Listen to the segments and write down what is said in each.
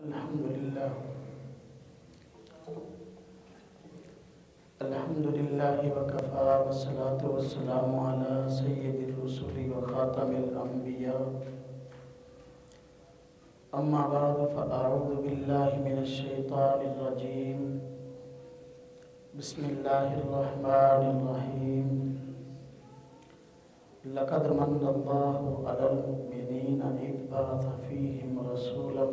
الحمد لله وكفى والصلاة والسلام على سيد الرسل وخاتم الأنبياء أما بعد فأعوذ بالله من الشيطان الرجيم بسم الله الرحمن الرحيم لقد من الله على المؤمنين إذ بعث فيهم رسولا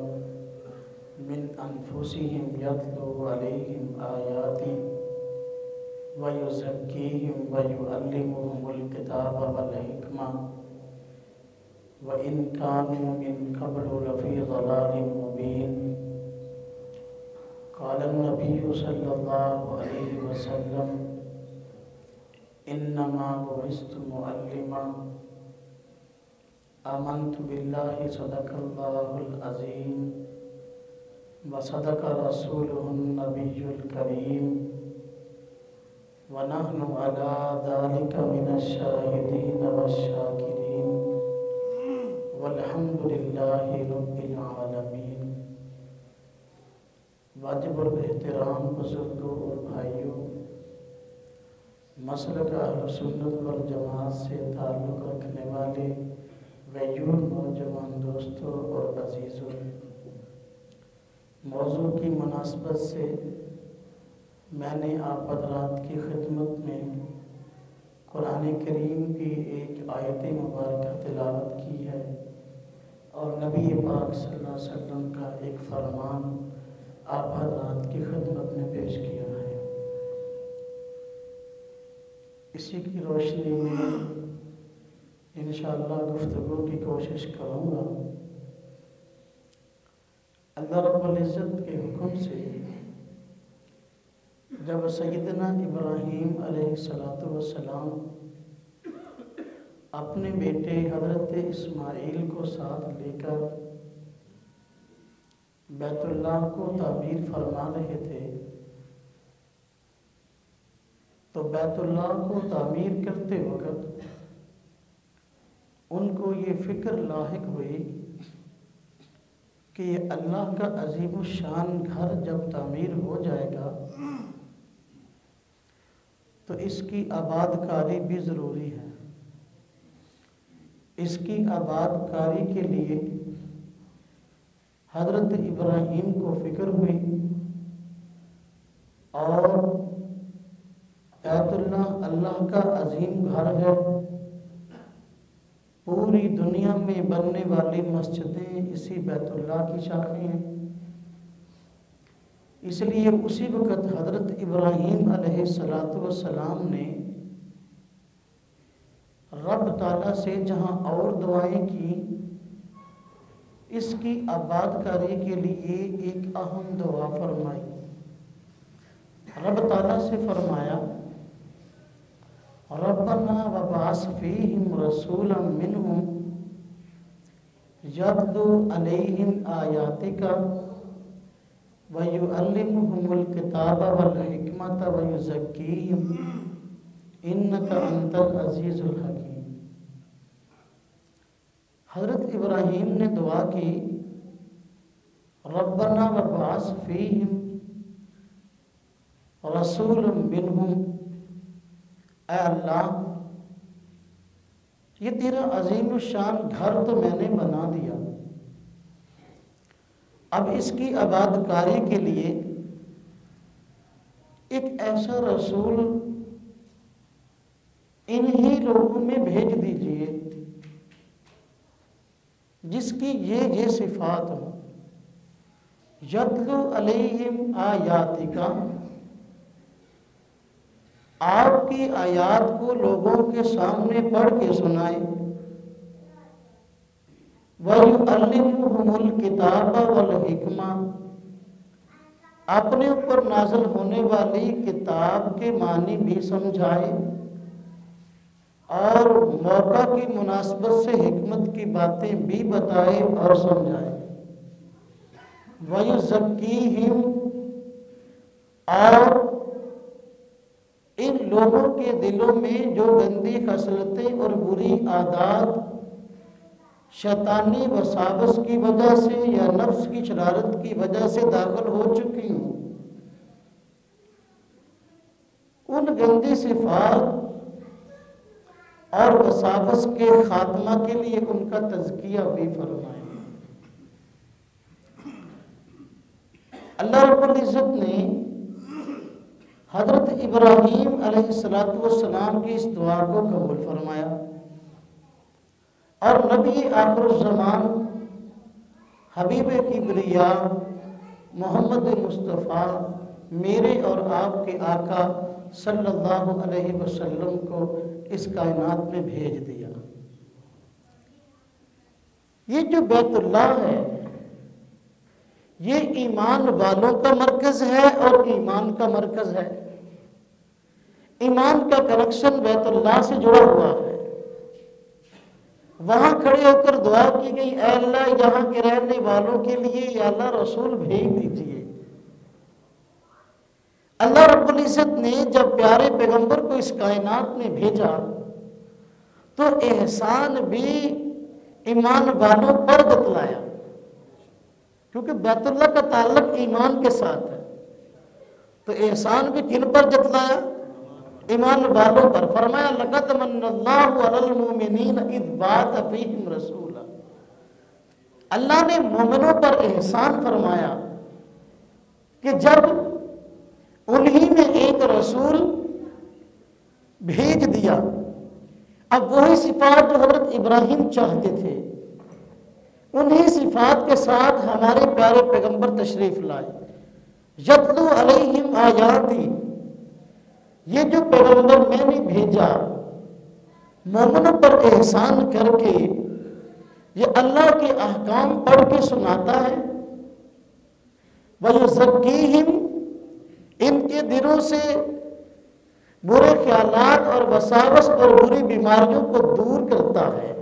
من أنفسهم يتلو عليهم آياته ويزكيهم ويعلمهم الكتاب والحكمة وإن كانوا من قبل لفي ضلال مبين قال النبي صلى الله عليه وسلم إنما بعثت معلما آمنت بالله صدق الله العظيم وصدق رسوله النبي الكريم ونحن على ذلك من الشاهدين والشاكرين والحمد لله رب العالمين۔ واجب الاحترام بزرگوں اور بھائیوں، مسلک اہل سنت والجماعت سے تعلق رکھنے والے غیور نوجوان دوستوں اور عزیزوں، موضوع کی مناسبت سے میں نے آپ حضرات کی خدمت میں قرآن کریم کی ایک آیت مبارکہ تلاوت کی ہے اور نبی پاک صلی اللہ علیہ وسلم کا ایک فرمان آپ حضرات کی خدمت میں پیش کیا ہے۔ اسی کی روشنی میں انشاءاللہ گفتگو کی کوشش کروں گا۔ اللہ رب العزت کے حکم سے جب سیدنا ابراہیم علیہ السلام اپنے بیٹے حضرت اسماعیل کو ساتھ لے کر بیت اللہ کو تعمیر فرما رہے تھے، تو بیت اللہ کو تعمیر کرتے وقت ان کو یہ فکر لاحق ہوئی کہ یہ اللہ کا عظیم الشان گھر جب تعمیر ہو جائے گا تو اس کی آباد کاری بھی ضروری ہے۔ اس کی آباد کاری کے لیے حضرت ابراہیم کو فکر ہوئی اور بیت اللہ اللہ کا عظیم گھر ہے، پوری دنیا میں بننے والی مسجدیں اسی بیت اللہ کی شاخیں ہیں، اس لیے اسی وقت حضرت ابراہیم علیہ السلام نے رب تعالیٰ سے جہاں اور دعائیں کی، اس کی آباد کاری کے لیے ایک اہم دعا فرمائی۔ رب تعالیٰ سے فرمایا ربنا وبعث فیہم رسولا منہم یتلو علیہم آیاتک وَيُعَلِّمُهُمُ الْكِتَابَ وَالْحِكْمَةَ وَيُزَكِّيهِمْ إِنَّكَ أَنْتَ الْعَزِيزُ الْحَكِيمُ۔ حضرت ابراہیم نے دعا کی ربنا وبعث فیہم رسولا منہم، اے اللہ یہ تیرا عظیم الشان گھر تو میں نے بنا دیا، اب اس کی آباد کاری کے لیے ایک ایسا رسول انہی لوگوں میں بھیج دیجئے جس کی یہ صفات ہوں، یتلو علیہم آیاتک، آپ کی آیات کو لوگوں کے سامنے پڑھ کے سنائے، وَيُعَلِّمُهُمُ الْكِتَابَ وَالْحِكْمَةَ، اپنے اوپر نازل ہونے والی کتاب کے معنی بھی سمجھائے اور موقع کی مناسبت سے حکمت کی باتیں بھی بتائے اور سمجھائے، وَيُزَكِّيهِمْ، اور ان لوگوں کے دلوں میں جو گندی خصلتیں اور بری عادات شیطانی وساوس کی وجہ سے یا نفس کی شرارت کی وجہ سے داخل ہو چکی ہوں، ان گندی صفات اور وساوس کے خاتمہ کے لیے ان کا تزکیہ بھی فرمائیں۔ اللہ رب العزت نے حضرت ابراہیم علیہ السلام کی اس دعا کو قبول فرمایا، اور نبی آخر الزمان حبیب کبریا محمد مصطفیٰ میرے اور آپ کے آقا صلی اللہ علیہ وسلم کو اس کائنات میں بھیج دیا۔ یہ جو بیت اللہ ہے یہ ایمان والوں کا مرکز ہے اور ایمان کا مرکز ہے۔ ایمان کا کنیکشن بیت اللہ سے جڑا ہوا ہے۔ وہاں کھڑے ہو کر دعا کی گئی، اے اللہ یہاں کے رہنے والوں کے لیے یا اللہ رسول بھیج دیجیے۔ اللہ رب العزت نے جب پیارے پیغمبر کو اس کائنات میں بھیجا تو احسان بھی ایمان والوں پر جتلایا، کیونکہ بیت اللہ کا تعلق ایمان کے ساتھ ہے، تو احسان بھی کن پر جتلایا؟ ایمان والوں پر۔ فرمایا لقد من اللہ علی المؤمنین اذ بعث فیہم رسولا، اللہ نے مومنوں پر احسان فرمایا کہ جب انہی نے ایک رسول بھیج دیا۔ اب وہی صفات جو حضرت ابراہیم چاہتے تھے انہی صفات کے ساتھ ہمارے پیارے پیغمبر تشریف لائے۔ یتلو علیہم آیاتی، یہ جو پیغمبر میں نے بھیجا مومنوں پر احسان کر کے یہ اللہ کے احکام پڑھ کے سناتا ہے۔ وَيُزَكِّيهِمْ، ان کے دلوں سے برے خیالات اور وساوس اور بری بیماریوں کو دور کرتا ہے۔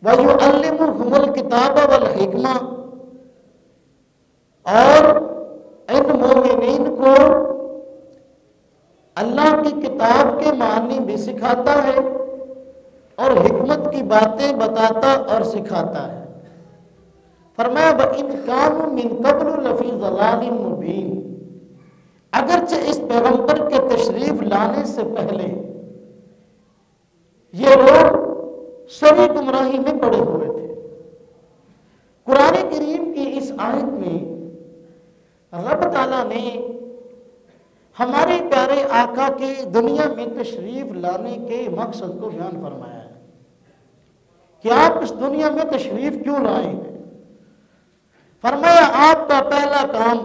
وَيُعَلِّمُهُمُ الْكِتَابَ وَالْحِكْمَةَ، اور ان مومنین کو اللہ کی کتاب کے معنی بھی سکھاتا ہے اور حکمت کی باتیں بتاتا اور سکھاتا ہے۔ فرمایا وَإِنْ كَانُوا مِنْ قَبْلُ لَفِي ضَلَالٍ مُبِينٍ، اگرچہ اس پیغمبر کے تشریف لانے سے پہلے یہ لوگ سری گمراہی میں پڑے ہوئے تھے۔ قرآن کریم کی اس آیت میں رب تعالیٰ نے ہمارے پیارے آقا کے دنیا میں تشریف لانے کے مقصد کو بیان فرمایا ہے کہ آپ اس دنیا میں تشریف کیوں لائے ہیں۔ فرمایا آپ کا پہلا کام،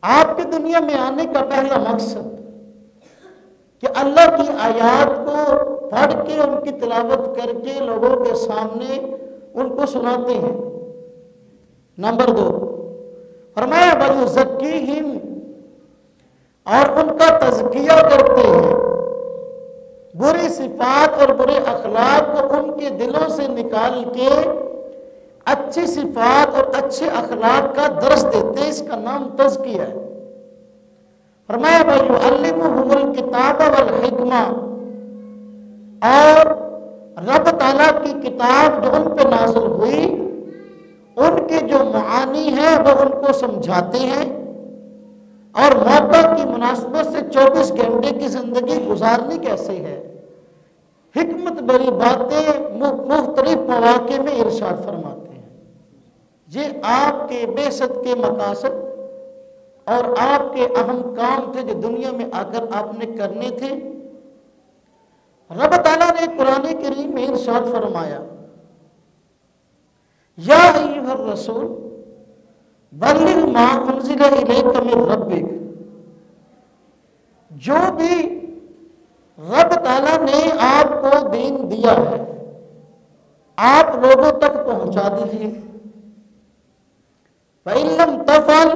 آپ کے دنیا میں آنے کا پہلا مقصد کہ اللہ کی آیات کو پڑھ کے ان کی تلاوت کر کے لوگوں کے سامنے ان کو سناتے ہیں۔ نمبر 2، فرمایا وَيُزَكِّيهِمْ، اور ان کا تزکیہ کرتے ہیں، بری صفات اور برے اخلاق کو ان کے دلوں سے نکال کے اچھی صفات اور اچھے اخلاق کا درس دیتے ہیں، اس کا نام تزکیہ ہے۔ فرمایا وَيُعَلِّمُهُمُ الْكِتَابَ وَالْحِكْمَةَ، اور رب تعالیٰ کی کتاب جو ان پہ نازل ہوئی ان کے جو معانی ہیں وہ ان کو سمجھاتے ہیں، اور موقع کی مناسبت سے 24 گھنٹے کی زندگی گزارنی کیسے ہے، حکمت بری باتیں مختلف مواقع میں ارشاد فرماتے ہیں۔ یہ آپ کے بعثت کے مقاصد اور آپ کے اہم کام تھے جو دنیا میں آ کر آپ نے کرنے تھے۔ رب تعالیٰ نے قرآن کریم میں ارشاد فرمایا یا ایھا الرسول بلغ ما انزل الیک من ربک، جو بھی رب تعالیٰ نے آپ کو دین دیا ہے آپ لوگوں تک پہنچا دیجیے۔ فَإِن لَّمْ تَفْعَلْ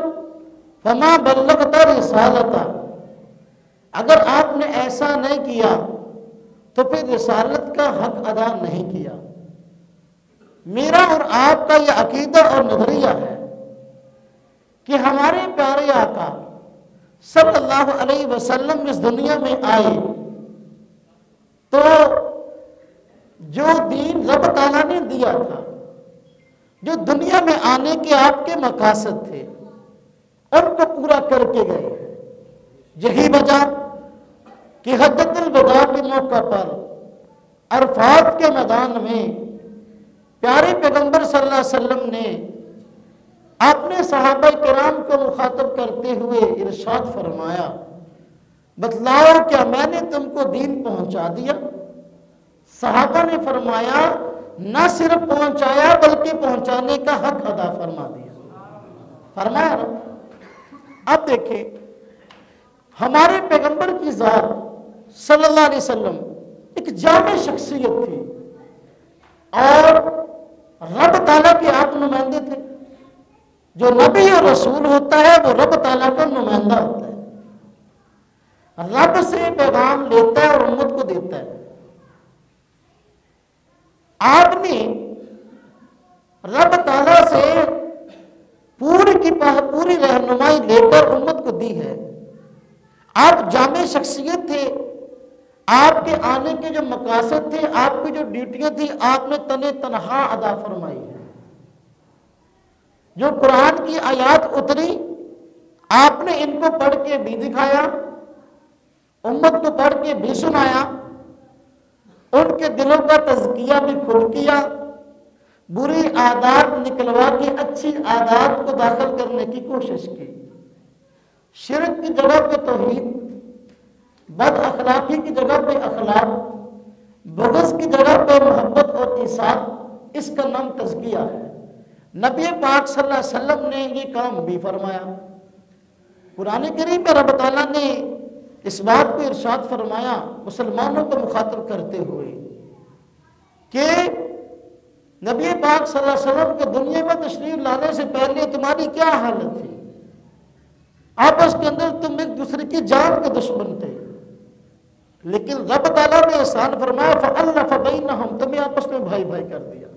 فَمَا بَلَّغْتَ رِسَالَتَهُ، اگر آپ نے ایسا نہیں کیا تو پھر رسالت کا حق ادا نہیں کیا۔ میرا اور آپ کا یہ عقیدہ اور نظریہ ہے کہ ہمارے پیارے آقا صلی اللہ علیہ وسلم اس دنیا میں آئے تو جو دین رب تعالیٰ نے دیا تھا، جو دنیا میں آنے کے آپ کے مقاصد تھے، ان کو پورا کر کے گئے۔ یہی وجہ کہ حجۃ الوداع کے موقع پر عرفات کے میدان میں پیارے پیغمبر صلی اللہ علیہ وسلم نے اپنے صحابہ کرام کو مخاطب کرتے ہوئے ارشاد فرمایا، بتلاؤ کیا میں نے تم کو دین پہنچا دیا؟ صحابہ نے فرمایا نہ صرف پہنچایا بلکہ پہنچانے کا حق ادا فرما دیا۔ فرمایا نا؟ اب دیکھیں ہمارے پیغمبر کی ذات صلی اللہ علیہ وسلم ایک جامع شخصیت تھی اور رب تعالیٰ کے آپ نمائندے تھے۔ جو نبی اور رسول ہوتا ہے وہ رب تعالیٰ کا نمائندہ ہوتا ہے، رب سے پیغام لیتا ہے اور امت کو دیتا ہے۔ آپ نے رب تعالیٰ سے پوری رہنمائی لے کر امت کو دی ہے۔ آپ جامع شخصیت تھے، آپ کے آنے کے جو مقاصد تھے، آپ کی جو ڈیوٹیاں تھیں، آپ نے تنہا ادا فرمائی ہے۔ جو قرآن کی آیات اتری آپ نے ان کو پڑھ کے بھی دکھایا، امت کو پڑھ کے بھی سنایا، ان کے دلوں کا تزکیہ بھی خود کیا، بری عادات نکلوا کے اچھی عادات کو داخل کرنے کی کوشش کی، شرک کی جگہ پہ توحید، بد اخلاقی کی جگہ پہ اخلاق، بغض کی جگہ پہ محبت اور ایثار، اس کا نام تزکیہ ہے۔ نبی پاک صلی اللہ علیہ وسلم نے یہ کام بھی فرمایا۔ قرآن کریم میں رب تعالیٰ نے اس بات کو ارشاد فرمایا مسلمانوں کو مخاطب کرتے ہوئے کہ نبی پاک صلی اللہ علیہ وسلم کے دنیا میں تشریف لانے سے پہلے تمہاری کیا حالت تھی؟ آپس کے اندر تم ایک دوسرے کی جان کے دشمن تھے، لیکن رب تعالیٰ نے احسان فرمایا فَأَلَّفَ بَيْنَهُمْ، تمہیں آپس میں بھائی بھائی کر دیا۔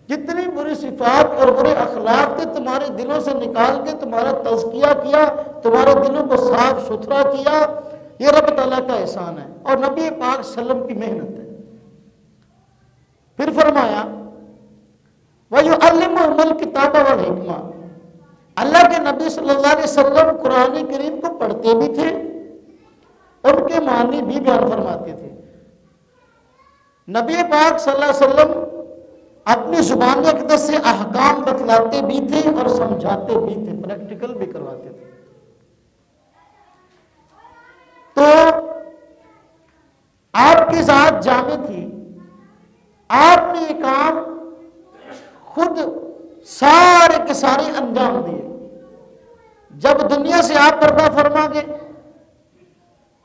جتنی بری صفات اور برے اخلاق تھے تمہارے دلوں سے نکال کے تمہارا تزکیہ کیا، تمہارے دلوں کو صاف ستھرا کیا، یہ رب تعالیٰ کا احسان ہے اور نبی پاک صلی اللہ علیہ وسلم کی محنت ہے۔ پھر فرمایا وَيُعَلِّمُهُمُ الْكِتَابَ وَالْحِكْمَةَ، اللہ کے نبی صلی اللہ علیہ وسلم قرآن کریم کو پڑھتے بھی تھے، ان کے معنی بھی بیان فرماتے تھے۔ نبی پاک صلی اللہ علیہ وسلم اپنی زبان اقدس سے احکام بتلاتے بھی تھے اور سمجھاتے بھی تھے، پریکٹیکل بھی کرواتے تھے۔ تو آپ کی ذات جامع تھی، آپ نے یہ کام خود سارے کے سارے انجام دیے۔ جب دنیا سے آپ پردہ فرما گئے،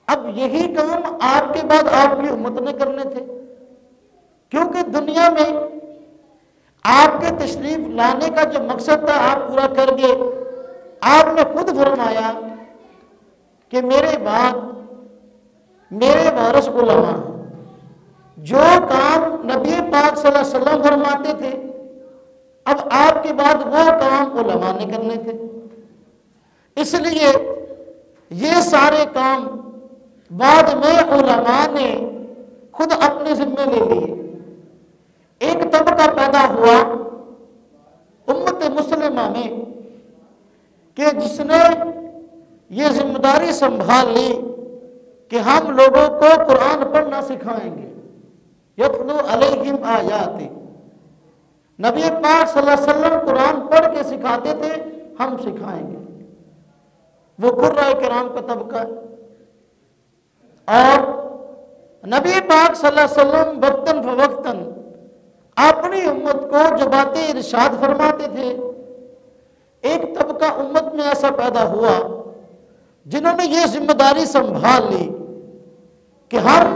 اب یہی کام آپ کے بعد آپ کی امت نے کرنے تھے، کیونکہ دنیا میں آپ کے تشریف لانے کا جو مقصد تھا آپ پورا کر گئے۔ آپ نے خود فرمایا کہ میرے بعد میرے وارث علماء ہیں، جو کام نبی پاک صلی اللہ علیہ وسلم فرماتے تھے اب آپ کے بعد وہ کام علماء نے کرنے تھے، اس لیے یہ سارے کام بعد میں علماء نے خود اپنے ذمہ لے لیے۔ ایک طبقہ پیدا ہوا امت مسلمہ میں کہ جس نے یہ ذمہ داری سنبھال لی کہ ہم لوگوں کو قرآن پڑھنا سکھائیں گے، یتلو علیہم آیات، نبی پاک صلی اللہ علیہ وسلم قرآن پڑھ کے سکھاتے تھے، ہم سکھائیں گے۔ وہ قرآء کرام کا طبقہ ہے، اور نبی پاک صلی اللہ علیہ وسلم وقتاً فوقتاً اپنی امت کو جو باتیں ارشاد فرماتے تھے، ایک طبقہ امت میں ایسا پیدا ہوا جنہوں نے یہ ذمہ داری سنبھال لی کہ ہم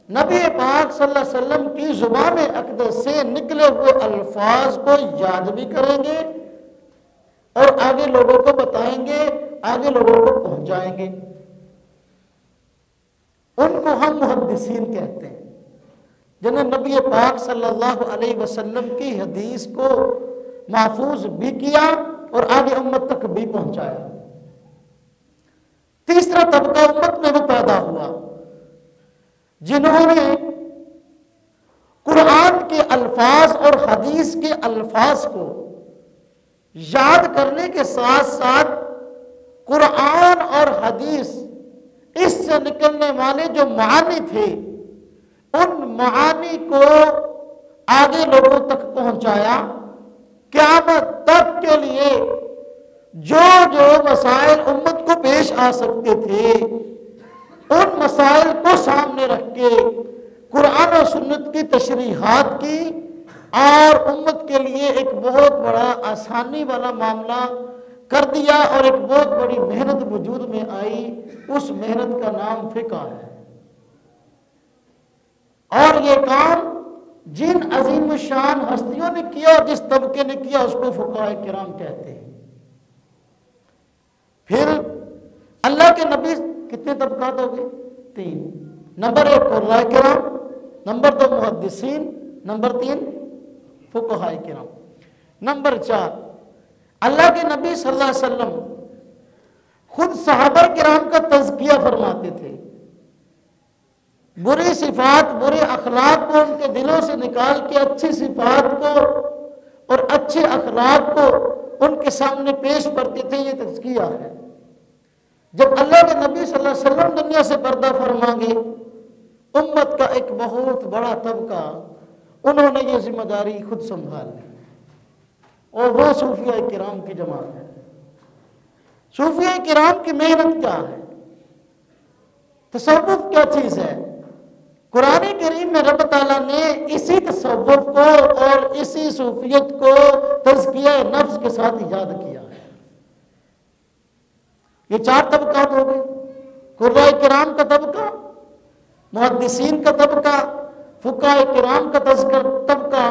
نبی پاک صلی اللہ علیہ وسلم کی زبان اقدس سے نکلے ہوئے الفاظ کو یاد بھی کریں گے اور آگے لوگوں کو بتائیں گے، آگے لوگوں کو پہنچائیں گے۔ ان کو ہم محدثین کہتے ہیں، جنہیں نبی پاک صلی اللہ علیہ وسلم کی حدیث کو محفوظ بھی کیا اور آگے امت تک بھی پہنچایا۔ تیسرا طبقہ امت میں وہ پیدا ہوا جنہوں نے قرآن کے الفاظ اور حدیث کے الفاظ کو یاد کرنے کے ساتھ ساتھ قرآن اور حدیث اس سے نکلنے والے جو معانی تھے ان معانی کو آگے لوگوں تک پہنچایا. قیامت تک کے لیے جو جو مسائل امت کو پیش آ سکتے تھے ان مسائل کو سامنے رکھ کے قرآن و سنت کی تشریحات کی اور امت کے لیے ایک بہت بڑا آسانی والا معاملہ کر دیا اور ایک بہت بڑی محنت وجود میں آئی. اس محنت کا نام فقہ ہے. اور یہ کام جن عظیم الشان ہستیوں نے کیا، جس طبقے نے کیا، اس کو فقہاء کرام کہتے ہیں. پھر اللہ کے نبی کتنے طبقات ہو گئے؟ 3. نمبر 1 قراء کرام، نمبر 2 محدثین، نمبر 3 فقہاء کرام. نمبر 4 اللہ کے نبی صلی اللہ علیہ وسلم خود صحابہ کرام کا تزکیہ فرماتے تھے. بری صفات، برے اخلاق کو ان کے دلوں سے نکال کے اچھی صفات کو اور اچھے اخلاق کو ان کے سامنے پیش کرتے تھے. یہ تزکیہ ہے. جب اللہ کے نبی صلی اللہ علیہ وسلم دنیا سے پردہ فرما گے، امت کا ایک بہت بڑا طبقہ انہوں نے یہ ذمہ داری خود سنبھال لی، اور وہ صوفیاء کرام کی جماعت ہے. صوفیاء کرام کی محنت کیا ہے؟ تصوف کیا چیز ہے؟ قرآن کریم میں رب تعالیٰ نے اسی تصوف کو اور اسی صوفیت کو تزکیہ نفس کے ساتھ ایجاد کیا ہے. یہ 4 طبقات ہو گئے. قراء کرام کا طبقہ، محدثین کا طبقہ، فقہاء کرام کا طبقہ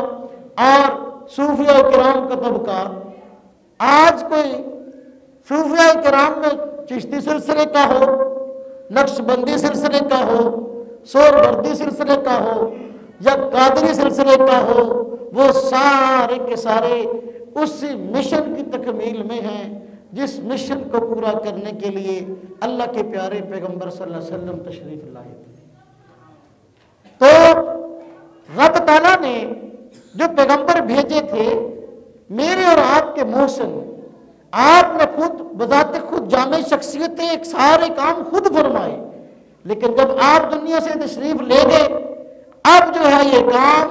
اور صوفیاء کرام کا طبقہ. آج کوئی صوفیاء کرام میں چشتی سلسلے کا ہو، نقشبندی سلسلے کا ہو، سہروردی سلسلے کا ہو یا قادری سلسلے کا ہو، وہ سارے کے سارے اسی مشن کی تکمیل میں ہیں جس مشن کو پورا کرنے کے لیے اللہ کے پیارے پیغمبر صلی اللہ علیہ وسلم تشریف لائے تھے. تو رب تعالیٰ نے جو پیغمبر بھیجے تھے، میرے اور آپ کے محسن، آپ نے خود بذات خود جامع شخصیتیں ایک سارے کام خود فرمائے. لیکن جب آپ دنیا سے تشریف لے گئے، اب جو ہے یہ کام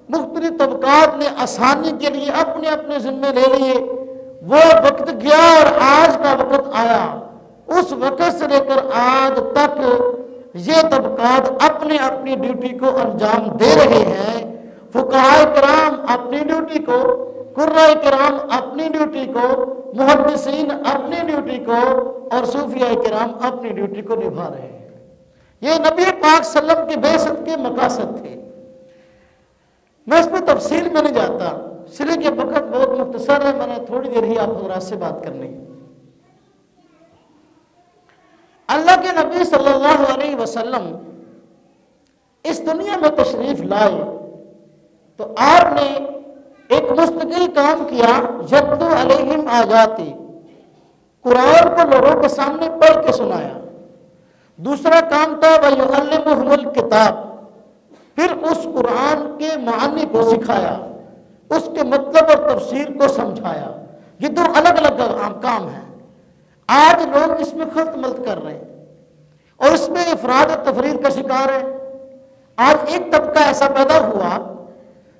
مختلف طبقات نے آسانی کے لیے اپنے اپنے ذمے لے لیے. وہ وقت گیا اور آج کا وقت آیا. اس وقت سے لے کر آج تک یہ طبقات اپنے اپنی ڈیوٹی کو انجام دے رہے ہیں. فقہاء کرام اپنی ڈیوٹی کو، قراء کرام اپنی ڈیوٹی کو، محدثین اپنی ڈیوٹی کو اور صوفیاء کرام اپنی ڈیوٹی کو نبھا رہے ہیں. یہ نبی پاک صلی اللہ علیہ وسلم کے بعثت کے مقاصد تھے. میں اس میں تفصیل میں نہیں جاتا، اس لیے کہ وقت بہت مختصر ہے. میں نے تھوڑی دیر ہی آپ حضرات سے بات کرنی ہے. اللہ کے نبی صلی اللہ علیہ وسلم اس دنیا میں تشریف لائے تو آپ نے ایک مستقل کام کیا، یتلو علیہم آیاتی، قرآن کو لوگوں کے سامنے پڑھ کے سنایا. دوسرا کام تھا وَيُعَلِّمُهُمُ الْكِتَابَ، پھر اس قرآن کے معنی کو سکھایا، اس کے مطلب اور تفسیر کو سمجھایا. یہ 2 الگ الگ کام ہیں. آج لوگ اس میں خلط ملط کر رہے ہیں اور اس میں افراد و تفرید کا شکار ہے. آج ایک طبقہ ایسا پیدا ہوا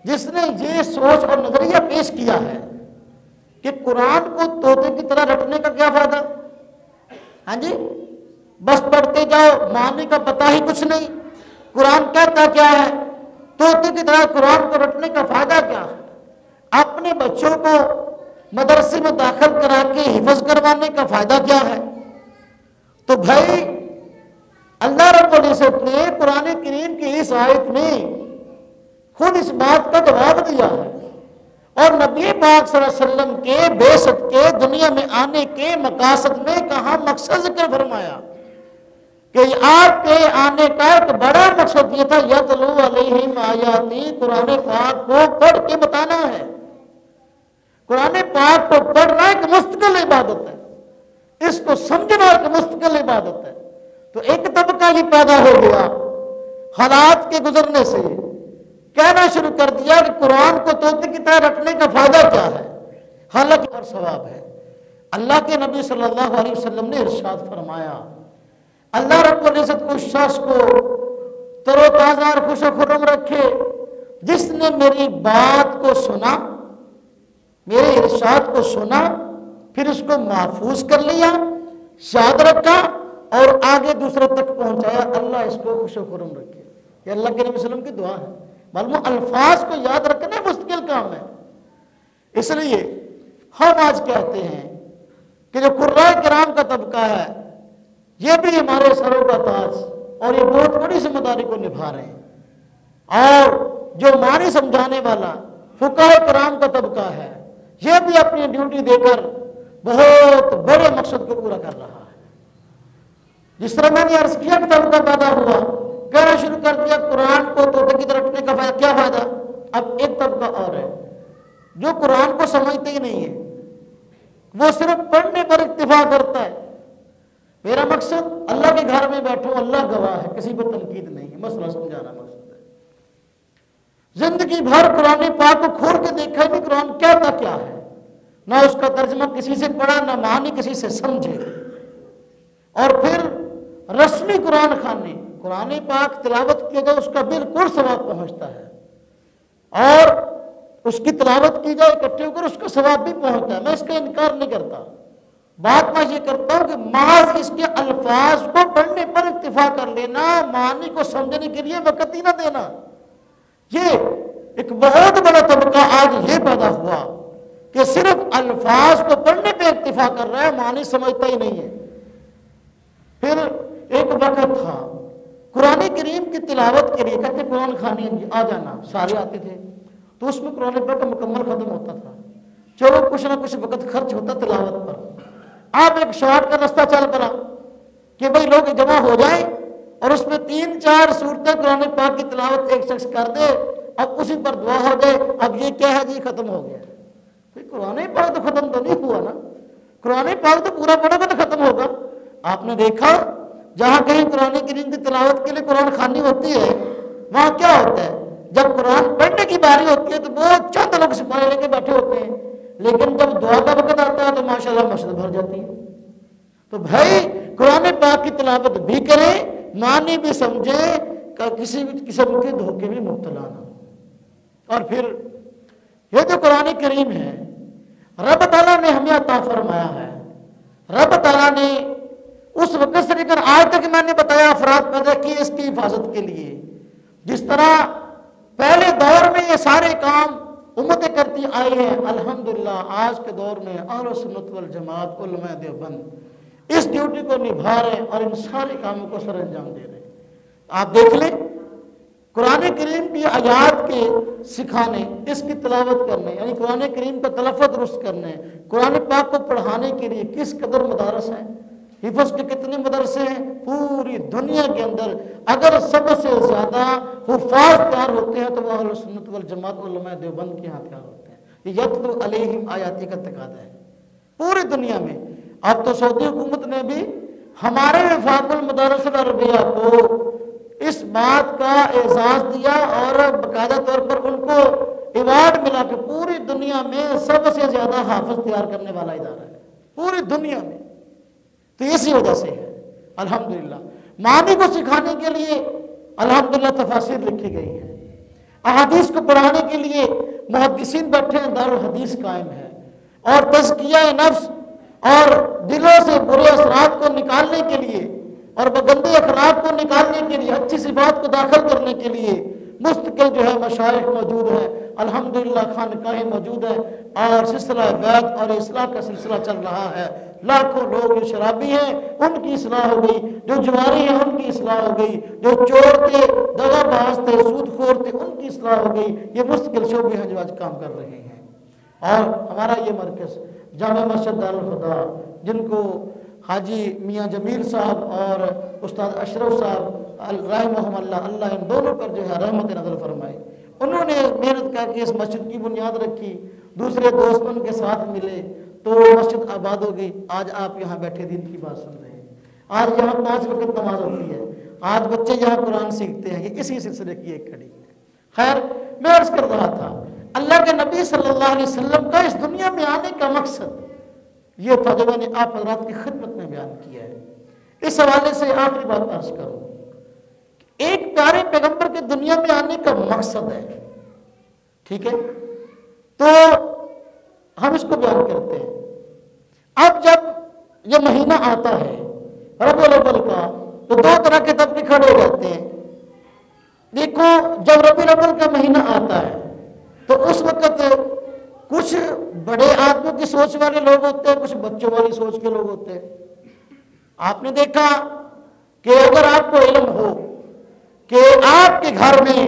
جس نے یہ سوچ اور نظریہ پیش کیا ہے کہ قرآن کو طوطے کی طرح رٹنے کا کیا فائدہ؟ ہاں جی، بس پڑھتے جاؤ، معنی کا پتہ ہی کچھ نہیں. قرآن کہتا کیا ہے؟ طوطے کی طرح قرآن کو رٹنے کا فائدہ کیا ہے؟ اپنے بچوں کو مدرسے میں داخل کرا کے حفظ کروانے کا فائدہ کیا ہے؟ تو بھائی اللہ رب العزت نے قرآن کریم کی اس آیت میں خود اس بات کا جواب دیا ہے، اور نبی پاک صلی اللہ علیہ وسلم کے بعثت کے دنیا میں آنے کے مقاصد میں کہاں مقصد ذکر فرمایا کہ آپ کے آنے کا ایک بڑا مقصد یہ تھا یتلو علیہم آیاتی، قرآن پاک کو پڑھ کے بتانا ہے. قرآن پاک کو پڑھنا ایک مستقل عبادت ہے، اس کو سمجھنا ایک مستقل عبادت ہے. تو ایک طبقہ یہ پیدا ہو گیا حالات کے گزرنے سے کہنا شروع کر دیا کہ قرآن کو طوطے کی طرح رٹنے کا فائدہ کیا ہے، حلق اور ثواب ہے۔ اللہ کے نبی صلی اللہ علیہ وسلم نے ارشاد فرمایا، اللہ رب العزت کو شخص کو تر و تازہ اور خوش و خرم رکھے جس نے میری بات کو سنا، میرے ارشاد کو سنا، پھر اس کو محفوظ کر لیا، یاد رکھا اور آگے دوسرے تک پہنچایا، اللہ اس کو خوش و خرم رکھے۔ یہ اللہ کے نبی صلی اللہ علیہ وسلم کی دعا ہے۔ معلوم الفاظ کو یاد رکھنا مشکل کام ہے، اس لیے ہم آج کہتے ہیں کہ جو قرائے کرام کا طبقہ ہے یہ بھی ہمارے سروں کا تاج اور یہ بہت بڑی ذمہ داری کو نبھا رہے ہیں، اور جو معنی سمجھانے والا فقہاء کرام کا طبقہ ہے یہ بھی اپنی ڈیوٹی دے کر بہت بڑے مقصد کو پورا کر رہا ہے۔ جس طرح میں نے عرض کیا کہ طبقہ پیدا ہوا، کہنا شروع کر دیا قرآن کو طوطے کی طرح رٹنے کا فائدہ، کیا فائدہ؟ اب ایک طبقہ اور ہے جو قرآن کو سمجھتے ہی نہیں ہے، وہ صرف پڑھنے پر اکتفا کرتا ہے۔ میرا مقصد اللہ کے گھر میں بیٹھوں، اللہ گواہ ہے، کسی پر تنقید نہیں ہے، مسئلہ سمجھانا مقصد ہے۔ زندگی بھر قرآن پاک کو کھول کے دیکھا نہیں قرآن کہتا کیا ہے، نہ اس کا ترجمہ کسی سے پڑھا، نہ معنی کسی سے سمجھے، اور پھر رسمی قرآن خانے قرآن پاک تلاوت کیا جائے اس کا بالکل ثواب پہنچتا ہے، اور اس کی تلاوت کی جائے اکٹھے ہو کر اس کا ثواب بھی پہنچتا ہے، میں اس کا انکار نہیں کرتا۔ بات میں یہ کرتا ہوں کہ محض اس کے الفاظ کو پڑھنے پر اکتفا کر لینا، معنی کو سمجھنے کے لیے وقت ہی نہ دینا، یہ ایک بہت بڑا طبقہ آج یہ پیدا ہوا کہ صرف الفاظ کو پڑھنے پہ اکتفا کر رہا ہے، معنی سمجھتا ہی نہیں ہے۔ پھر ایک وقت تھا قرآن کریم کی تلاوت کے لیے کہتے قرآن خانے آ جانا، سارے آتے تھے، تو اس میں قرآن پاک مکمل ختم ہوتا تھا، چلو کچھ نہ کچھ وقت خرچ ہوتا تلاوت پر۔ آپ ایک شارٹ کا رستہ چل پڑا کہ بھئی لوگ جمع ہو جائیں اور اس میں 3-4 صورتیں قرآن پاک کی تلاوت ایک شخص کر دے، اب اسی پر دعا ہو جائے، اب یہ کیا ہے جی ختم ہو گیا۔ قرآن پاک تو ختم تو نہیں ہوا نا، قرآن پاک تو پورا پڑھا تو ختم ہوگا۔ آپ نے دیکھا جہاں کہیں قرآن کریم کی تلاوت کے لیے قرآن خوانی ہوتی ہے وہاں کیا ہوتا ہے، جب قرآن پڑھنے کی باری ہوتی ہے تو بہت چند لوگ سپارے لے کے بیٹھے ہوتے ہیں، لیکن جب دعا کا وقت آتا ہے تو ماشاءاللہ مسجد بھر جاتی ہے۔ تو بھائی قرآن پاک کی تلاوت بھی کریں، معنی بھی سمجھیں، کسی بھی قسم کے دھوکے میں مبتلا نہ ہو۔ اور پھر یہ جو قرآن کریم ہے رب تعالیٰ نے ہمیں عطا فرمایا ہے، رب تعالیٰ نے اس وقت سے لے کر آج تک میں نے بتایا افراد پیدا کیے اس کی حفاظت کے لیے، جس طرح پہلے دور میں یہ سارے کام امتیں کرتی آئی ہیں، الحمدللہ آج کے دور میں اہل سنت والجماعت علماء دیوبند اس ڈیوٹی کو نبھا رہے ہیں اور ان سارے کاموں کو سر انجام دے رہے ہیں۔ آپ دیکھ لیں قرآن کریم کی آیات کے سکھانے، اس کی تلاوت کرنے، یعنی قرآن کریم کا تلفظ درست کرنے، قرآن پاک کو پڑھانے کے لیے کس قدر مدارس ہیں، حفظ کے کتنے مدرسے ہیں پوری دنیا کے اندر۔ اگر سب سے زیادہ حفاظ تیار ہوتے ہیں تو وہ اہل سنت والجماعت علماء دیوبند کے یہاں تیار ہوتے ہیں۔ یہ یتلو علیہم آیاتی کا تقاضا ہے پوری دنیا میں۔ اب تو سعودی حکومت نے بھی ہمارے وفاق المدارس العربیہ کو اس بات کا اعزاز دیا اور باقاعدہ طور پر ان کو ایوارڈ ملا کہ پوری دنیا میں سب سے زیادہ حافظ تیار کرنے والا ادارہ ہے پوری دنیا میں۔ تو اسی وجہ سے ہے الحمدللہ۔ معنی کو سکھانے کے لیے الحمدللہ تفاسیر لکھی گئی ہیں، احادیث کو پڑھانے کے لیے محدثین بیٹھے ہیں، دارالحدیث قائم ہے، اور تزکیہ نفس اور دلوں سے برے اثرات کو نکالنے کے لیے اور گندے اخلاق کو نکالنے کے لیے، اچھی صفات کو داخل کرنے کے لیے مستقل جو ہے مشائخ موجود ہیں، الحمدللہ خانقاہیں موجود ہیں، اور سلسلہ بیعت اور اصلاح کا سلسلہ چل رہا ہے۔ لاکھوں لوگ جو شرابی ہیں ان کی اصلاح ہو گئی، جو جواری ہیں ان کی اصلاح ہو گئی، جو چور تھے، دغا باز تھے، سود خور تھے، ان کی اصلاح ہو گئی۔ یہ مستقل شعبے ہیں جو آج کام کر رہے ہیں۔ اور ہمارا یہ مرکز جامع مسجد دارالخدا، جن کو حاجی میاں جمیل صاحب اور استاد اشرف صاحب رحمہم اللہ، اللہ ان دونوں پر جو ہے رحمت نظر فرمائے، انہوں نے محنت کر کے اس مسجد کی بنیاد رکھی، دوسرے دوست ان کے ساتھ ملے تو مسجد آباد ہو گئی۔ آج آپ یہاں بیٹھے دین کی بات سن رہے ہیں، آج یہاں 5 وقت نماز ہوتی ہے، آج بچے یہاں قرآن سیکھتے ہیں، یہ اسی سلسلے کی ایک کڑی ہے۔ خیر میں عرض کر رہا تھا اللہ کے نبی صلی اللہ علیہ وسلم کا اس دنیا میں آنے کا مقصد یہ تھا جو میں نے آپ حضرات کی خدمت میں بیان کیا ہے. اس حوالے سے آخری بات عرض کروں، ایک پیارے پیغمبر کے دنیا میں آنے کا مقصد ہے، ٹھیک ہے، تو ہم اس کو بیان کرتے ہیں. اب جب یہ مہینہ آتا ہے ربیع الاول کا تو دو طرح کے طبقے کھڑے ہو جاتے ہیں. دیکھو جب ربیع الاول کا مہینہ آتا ہے تو اس وقت کچھ بڑے آدمیوں کی سوچ والے لوگ ہوتے ہیں، کچھ بچوں والی سوچ کے لوگ ہوتے ہیں. آپ نے دیکھا کہ اگر آپ کو علم ہو کہ آپ کے گھر میں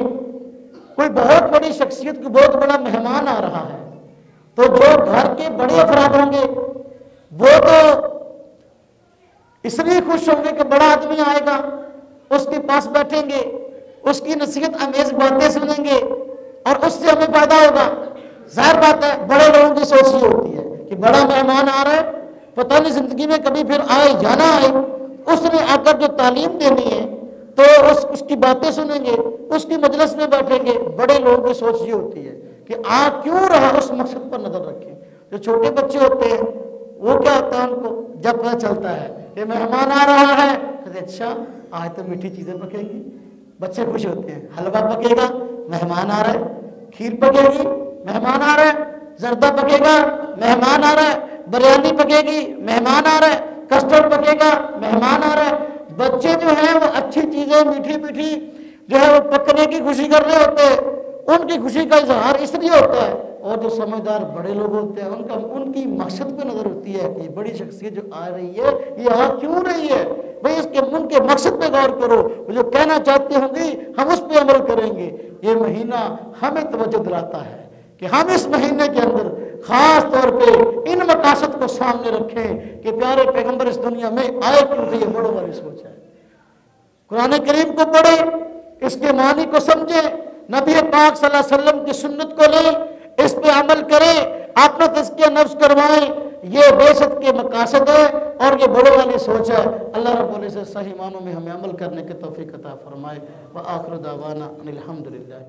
کوئی بہت بڑی شخصیت کو بہت بڑا مہمان آ رہا ہے تو جو گھر کے بڑے افراد ہوں گے وہ تو اس لیے خوش ہوں گے کہ بڑا آدمی آئے گا، اس کے پاس بیٹھیں گے، اس کی نصیحت امیز باتیں سنیں گے اور اس سے ہمیں فائدہ ہوگا. ظاہر بات ہے بڑے لوگوں کی سوچ یہ ہوتی ہے کہ بڑا مہمان آ رہا ہے، پتہ نہیں زندگی میں کبھی پھر آئے یا نہ آئے، اس نے آ کر جو تعلیم دینی ہے تو اس کی باتیں سنیں گے، اس کی مجلس میں بیٹھیں گے. بڑے لوگوں کی سوچ یہ ہوتی ہے کہ آ کیوں رہا، اس مقصد پر نظر رکھیں. جو چھوٹے بچے ہوتے ہیں وہ کیا ہوتا ہے، ان کو جب پتہ چلتا ہے کہ مہمان آ رہا ہے کہتے اچھا آج تو میٹھی چیزیں پکیں گی، بچے خوش ہوتے ہیں. حلوہ پکے گا، مہمان آ رہا ہے، کھیر پکے گی، مہمان آ رہا ہے، زردہ پکے گا، مہمان آ رہا ہے، بریانی پکے گی، مہمان آ رہا ہے، کسٹرڈ پکے گا، مہمان آ رہا ہے. بچے جو ہیں وہ اچھی چیزیں میٹھی میٹھی جو ہے وہ پکنے کی خوشی کر رہے ہوتے ہیں، ان کی خوشی کا اظہار اس لیے ہوتا ہے. اور جو سمجھدار بڑے لوگ ہوتے ہیں ان کی مقصد پہ نظر ہوتی ہے کہ بڑی شخصیت جو آ رہی ہے یہ آ کیوں رہی ہے بھئی، ان کے مقصد پہ غور کرو، وہ جو کہنا چاہتے ہوں گی ہم اس پہ عمل کریں گے. یہ مہینہ ہمیں توجہ دلاتا ہے کہ ہم اس مہینے کے اندر خاص طور پہ ان مقاصد کو سامنے رکھیں کہ پیارے پیغمبر اس دنیا میں آئے کیوں تھے. یہ بڑوں والی سوچ ہے. قرآن کریم کو پڑھیں، اس کے معنی کو سمجھیں، نبی پاک صلی اللہ علیہ وسلم کی سنت کو لیں، اس پہ عمل کریں، اپنا تزکیہ نفس کروائیں. یہ بعثت کے مقاصد ہے اور یہ بڑوں والی سوچ ہے. اللہ رب العزت صحیح معنوں میں ہمیں عمل کرنے کی توفیق عطا فرمائے. وآخر دعوانا ان الحمدللہ.